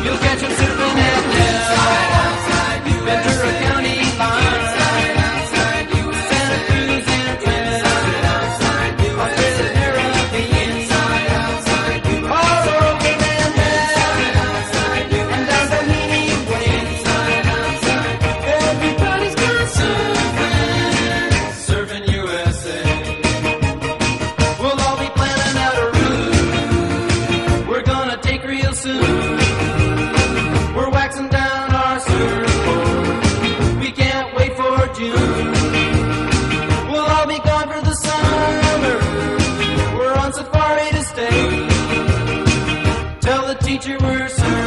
You'll catch them surfing at the Ventura County line, Santa Cruz and Plymouth, Australia, Caribbean, all over Manhattan, and down Doheny Way. Everybody's gone surfing USA. We'll all be planning out a route we're gonna take real soon. We're waxing down our surfboard, we can't wait for June. We'll all be gone for the summer, we're on safari to stay. Tell the teacher we're surfing.